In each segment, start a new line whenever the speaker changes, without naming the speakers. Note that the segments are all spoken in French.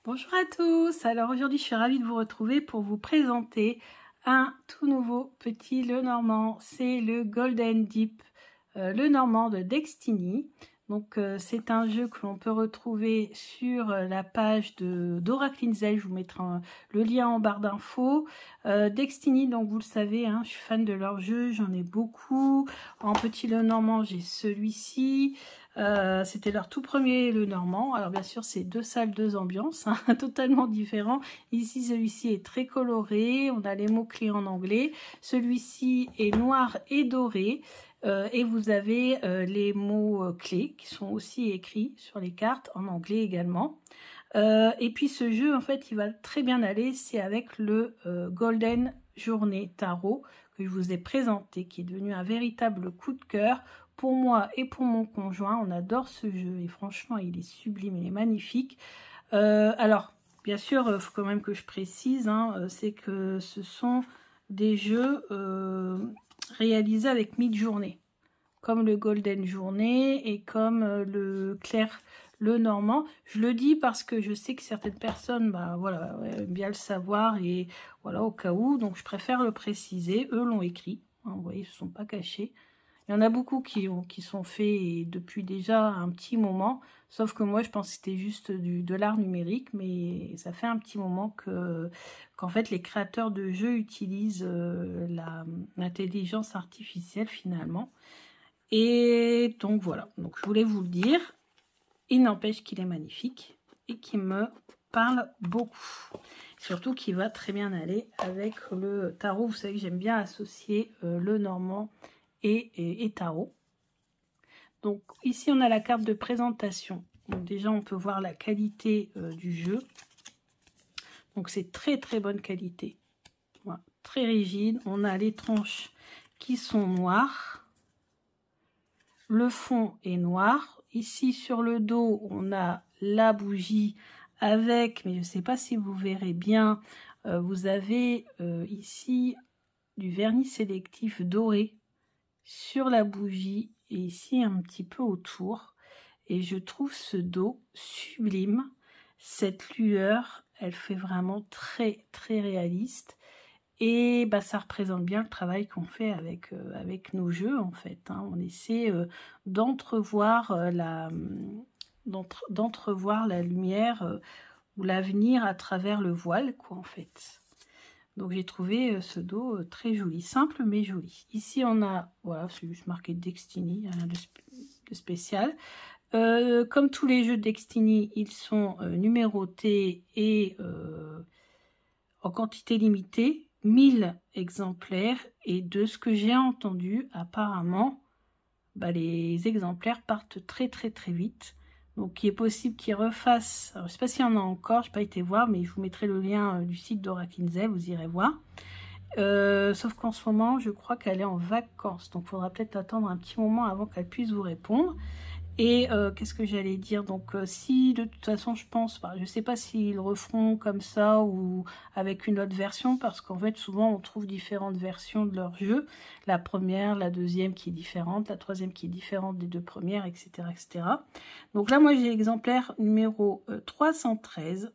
Bonjour à tous, alors aujourd'hui je suis ravie de vous retrouver pour vous présenter un tout nouveau petit Lenormand. C'est le Golden Deep Lenormand de Dextiny. Donc c'est un jeu que l'on peut retrouver sur la page de Dora Clinzel, je vous mettrai le lien en barre d'infos. Dextiny, donc vous le savez, hein, je suis fan de leur jeu, j'en ai beaucoup. En petit Lenormand, j'ai celui-ci. C'était leur tout premier Lenormand. Alors bien sûr c'est deux salles, deux ambiances, hein, totalement différents. Ici celui-ci est très coloré, on a les mots-clés en anglais. Celui-ci est noir et doré. Et vous avez les mots clés qui sont aussi écrits sur les cartes en anglais également. Et puis ce jeu en fait il va très bien aller, c'est avec le Golden Journée Tarot que je vous ai présenté, qui est devenu un véritable coup de cœur pour moi et pour mon conjoint. On adore ce jeu et franchement il est sublime, il est magnifique. Alors bien sûr il faut quand même que je précise, hein, c'est que ce sont des jeux réalisés avec Midjourney, comme le Golden Journée et comme le Clair Lenormand. Je le dis parce que je sais que certaines personnes voilà, aiment bien le savoir, et voilà, au cas où, donc je préfère le préciser. Eux l'ont écrit, hein, vous voyez, ils ne se sont pas cachés. Il y en a beaucoup qui sont faits depuis déjà un petit moment, sauf que moi je pense que c'était juste de l'art numérique, mais ça fait un petit moment qu'en fait les créateurs de jeux utilisent l'intelligence artificielle finalement. Et donc voilà, donc je voulais vous le dire. Il n'empêche qu'il est magnifique et qu'il me parle beaucoup. Surtout qu'il va très bien aller avec le tarot. Vous savez que j'aime bien associer Lenormand et tarot. Donc ici on a la carte de présentation. Donc déjà on peut voir la qualité du jeu. Donc c'est très très bonne qualité. Voilà, très rigide. On a les tranches qui sont noires. Le fond est noir. Ici sur le dos on a la bougie avec, mais je ne sais pas si vous verrez bien, vous avez ici du vernis sélectif doré sur la bougie et ici un petit peu autour, et je trouve ce dos sublime. Cette lueur elle fait vraiment très très réaliste, et ça représente bien le travail qu'on fait avec nos jeux en fait, hein. On essaie d'entrevoir la lumière ou l'avenir à travers le voile, quoi, en fait. Donc j'ai trouvé ce dos très joli, simple mais joli. Ici on a, voilà, c'est juste marqué Dextiny, rien de spécial. Comme tous les jeux Dextiny, ils sont numérotés et en quantité limitée, 1000 exemplaires, et de ce que j'ai entendu, apparemment, les exemplaires partent très très très vite. Donc il est possible qu'ils refassent, alors, je ne sais pas s'il y en a encore, je n'ai pas été voir, mais je vous mettrai le lien du site Dora Clinzel, vous irez voir. Sauf qu'en ce moment, je crois qu'elle est en vacances, donc il faudra peut-être attendre un petit moment avant qu'elle puisse vous répondre. Et qu'est-ce que j'allais dire, donc si de toute façon je pense, je ne sais pas s'ils referont comme ça ou avec une autre version, parce qu'en fait souvent on trouve différentes versions de leur jeu, la première, la deuxième qui est différente, la troisième qui est différente des deux premières, etc. etc. Donc là moi j'ai l'exemplaire numéro 313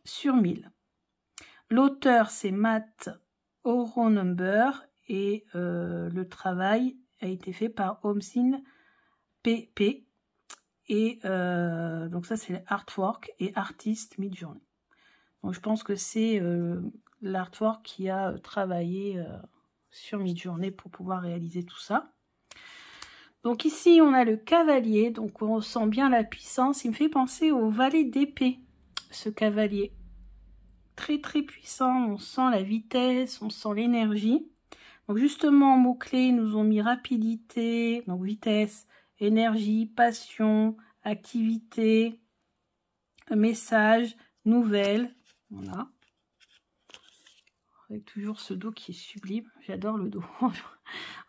sur 1000. L'auteur c'est Matt Oronumber et le travail a été fait par Omsin PP. Et donc ça c'est l'artwork et artiste Midjourney. Donc je pense que c'est l'artwork qui a travaillé sur Midjourney pour pouvoir réaliser tout ça. Donc ici on a le cavalier, donc on sent bien la puissance. Il me fait penser au valet d'épée, ce cavalier. Très très puissant, on sent la vitesse, on sent l'énergie. Donc justement en mots-clés, ils nous ont mis rapidité, donc vitesse, énergie, passion, activité, message, nouvelle. Voilà. Avec toujours ce dos qui est sublime. J'adore le dos.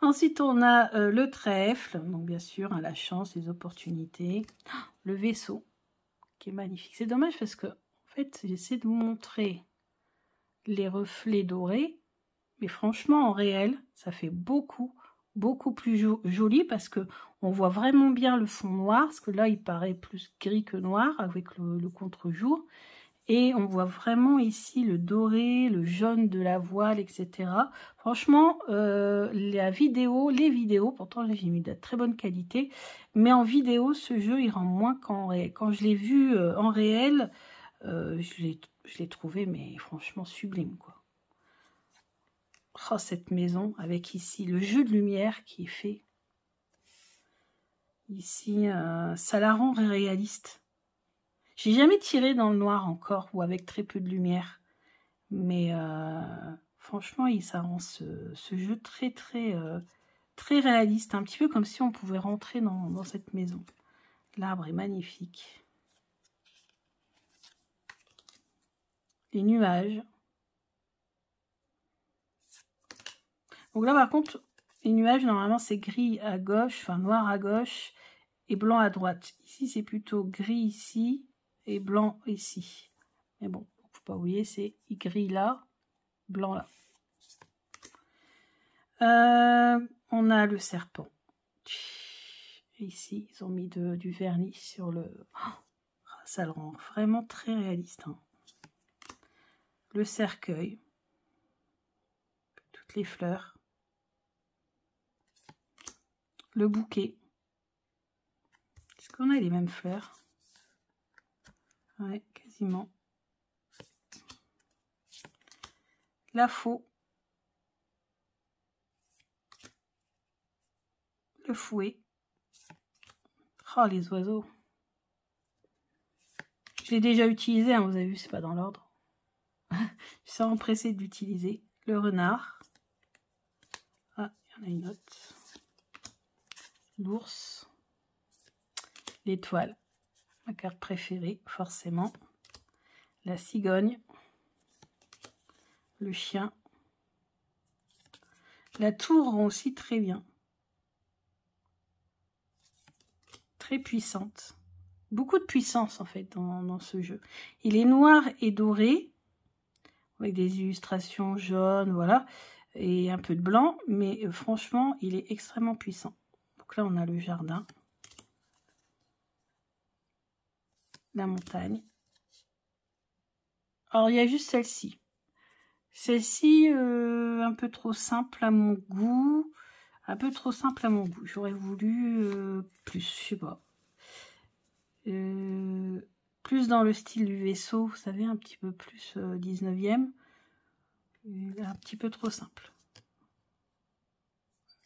Ensuite, on a le trèfle. Donc, bien sûr, hein, la chance, les opportunités. Le vaisseau, qui est magnifique. C'est dommage parce que, en fait, j'essaie de vous montrer les reflets dorés. Mais franchement, en réel, ça fait beaucoup plus joli, parce que on voit vraiment bien le fond noir, parce que là il paraît plus gris que noir avec le contre-jour, Et on voit vraiment ici le doré, le jaune de la voile, etc. Franchement, les vidéos, pourtant j'ai mis de très bonne qualité, mais en vidéo, ce jeu, il rend moins qu'en réel. Quand je l'ai vu en réel, je l'ai trouvé, mais franchement, sublime, quoi. Oh, cette maison, avec ici le jeu de lumière qui est fait. Ici, ça la rend réaliste. J'ai jamais tiré dans le noir encore, ou avec très peu de lumière. Mais franchement, ça rend ce jeu très réaliste. Un petit peu comme si on pouvait rentrer dans cette maison. L'arbre est magnifique. Les nuages. Donc là, par contre, les nuages, normalement, c'est gris à gauche, enfin noir à gauche et blanc à droite. Ici, c'est plutôt gris ici et blanc ici. Mais bon, faut pas oublier, c'est gris là, blanc là. On a le serpent. Ici, ils ont mis du vernis sur le... Oh, ça le rend vraiment très réaliste. Hein. Le cercueil. Toutes les fleurs. Le bouquet. Est-ce qu'on a les mêmes fleurs? Ouais, quasiment. La faux. Le fouet. Oh, les oiseaux. Je l'ai déjà utilisé, hein, vous avez vu, c'est pas dans l'ordre. Je suis empressée d'utiliser. Le renard. Ah, il y en a une autre. L'ours. L'étoile. Ma carte préférée, forcément. La cigogne. Le chien. La tour rend aussi très bien. Très puissante. Beaucoup de puissance en fait dans ce jeu. Il est noir et doré, avec des illustrations jaunes, voilà, et un peu de blanc, mais franchement, il est extrêmement puissant. Donc là, on a le jardin, la montagne. Alors, il y a juste celle-ci. Celle-ci, un peu trop simple à mon goût. Un peu trop simple à mon goût. J'aurais voulu plus, je sais pas. Plus dans le style du vaisseau, vous savez, un petit peu plus 19e. Un petit peu trop simple.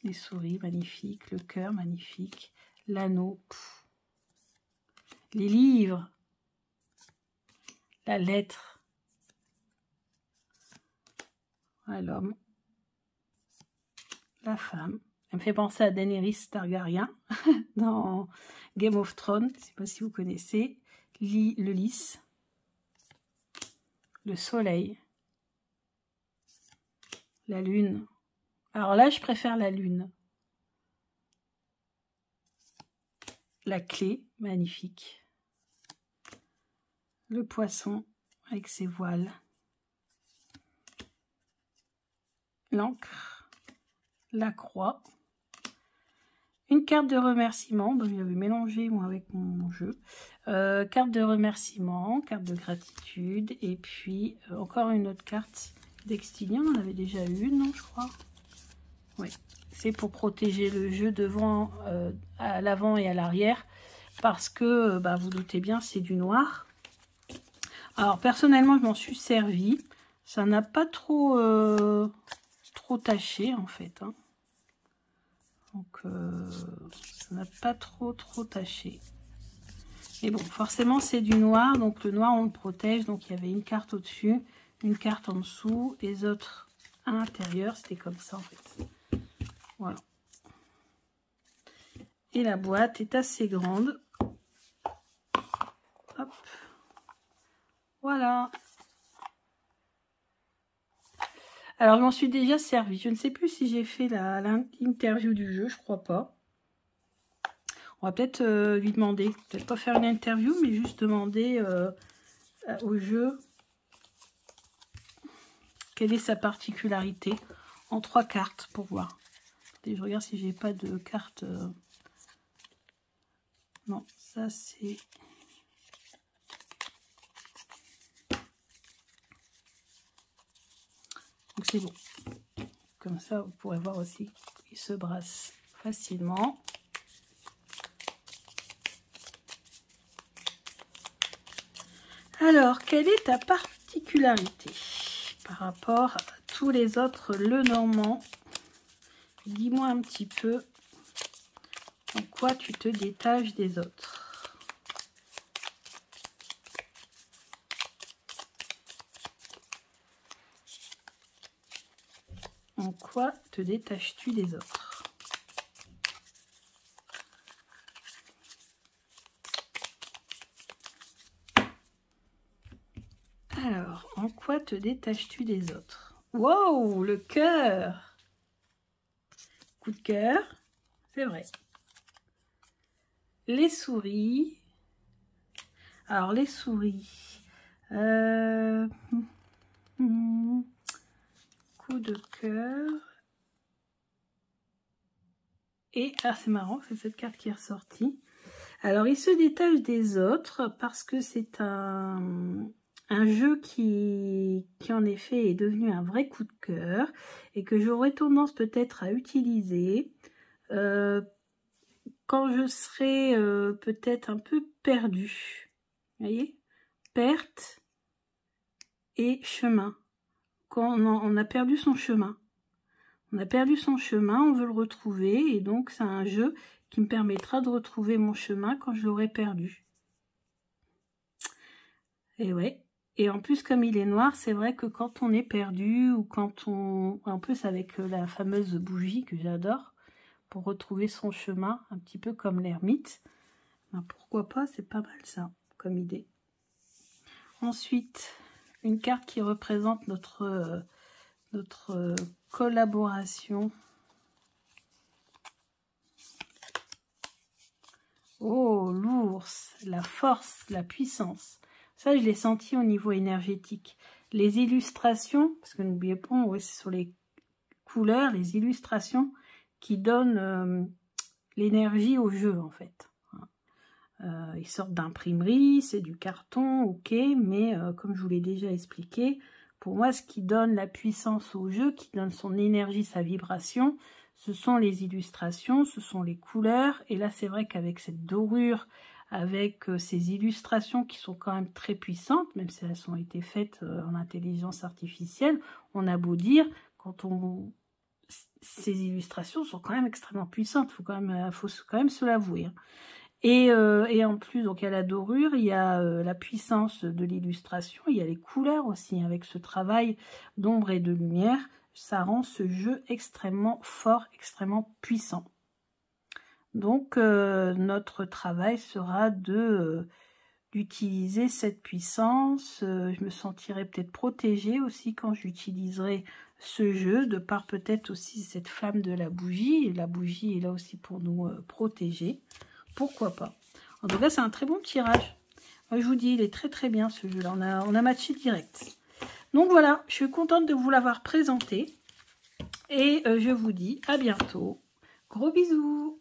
Les souris, magnifiques. Le cœur, magnifique. L'anneau. Les livres. La lettre. L'homme. La femme. Elle me fait penser à Daenerys Targaryen dans Game of Thrones. Je ne sais pas si vous connaissez. Le lys. Le soleil. La lune. Alors là, je préfère la lune. La clé, magnifique. Le poisson avec ses voiles. L'encre. La croix. Une carte de remerciement. Donc, j'avais mélangé moi avec mon jeu. Carte de remerciement, carte de gratitude. Et puis, encore une autre carte d'Extini. On en avait déjà une, non, je crois. Oui. C'est pour protéger le jeu devant, à l'avant et à l'arrière. Parce que, bah, vous doutez bien, c'est du noir. Alors, personnellement, je m'en suis servi. Ça n'a pas trop taché, en fait. Hein. Donc, ça n'a pas trop taché. Et bon, forcément, c'est du noir. Donc, le noir, on le protège. Donc, il y avait une carte au-dessus, une carte en dessous, les autres à l'intérieur. C'était comme ça, en fait. Voilà. Et la boîte est assez grande. Hop. Voilà. Alors, je m'en suis déjà servi. Je ne sais plus si j'ai fait l'interview du jeu. Je crois pas. On va peut-être lui demander. Peut-être pas faire une interview, mais juste demander au jeu quelle est sa particularité en 3 cartes pour voir. Et je regarde si j'ai pas de carte. Non, ça c'est... Donc c'est bon. Comme ça, vous pourrez voir aussi qu'il se brasse facilement. Alors, quelle est ta particularité par rapport à tous les autres Lenormand? Dis-moi un petit peu en quoi tu te détaches des autres. En quoi te détaches-tu des autres? Alors, en quoi te détaches-tu des autres? Wow, le cœur! Coup de cœur, c'est vrai. Les souris. Alors, les souris. Coup de cœur. Et, ah, c'est marrant, c'est cette carte qui est ressortie. Alors, il se détache des autres parce que c'est un jeu qui en effet est devenu un vrai coup de cœur et que j'aurais tendance peut-être à utiliser quand je serai peut-être un peu perdue. Vous voyez? Perte et chemin. Quand on a perdu son chemin. On a perdu son chemin, on veut le retrouver et donc c'est un jeu qui me permettra de retrouver mon chemin quand je l'aurai perdu. Et ouais. Et en plus, comme il est noir, c'est vrai que quand on est perdu ou quand on... En plus, avec la fameuse bougie que j'adore, pour retrouver son chemin, un petit peu comme l'ermite, ben pourquoi pas, c'est pas mal ça, comme idée. Ensuite, une carte qui représente notre collaboration. Oh, l'ours, la force, la puissance. Ça, je l'ai senti au niveau énergétique. Les illustrations, parce que n'oubliez pas, ouais, c'est sur les couleurs, les illustrations qui donnent l'énergie au jeu, en fait. Ils sortent d'imprimerie, c'est du carton, ok, mais comme je vous l'ai déjà expliqué, pour moi, ce qui donne la puissance au jeu, qui donne son énergie, sa vibration, ce sont les illustrations, ce sont les couleurs. Et là, c'est vrai qu'avec cette dorure, avec ces illustrations qui sont quand même très puissantes, même si elles ont été faites en intelligence artificielle, on a beau dire, ces illustrations sont quand même extrêmement puissantes, faut quand même se l'avouer. Et en plus, donc il y a la dorure, il y a la puissance de l'illustration, il y a les couleurs aussi, avec ce travail d'ombre et de lumière, ça rend ce jeu extrêmement fort, extrêmement puissant. Donc notre travail sera d'utiliser cette puissance. Je me sentirai peut-être protégée aussi quand j'utiliserai ce jeu, de par peut-être aussi cette flamme de la bougie. Et la bougie est là aussi pour nous protéger. Pourquoi pas? En tout cas, c'est un très bon tirage. Moi, je vous dis, il est très très bien ce jeu-là. On a matché direct. Donc voilà, je suis contente de vous l'avoir présenté. Et je vous dis à bientôt. Gros bisous!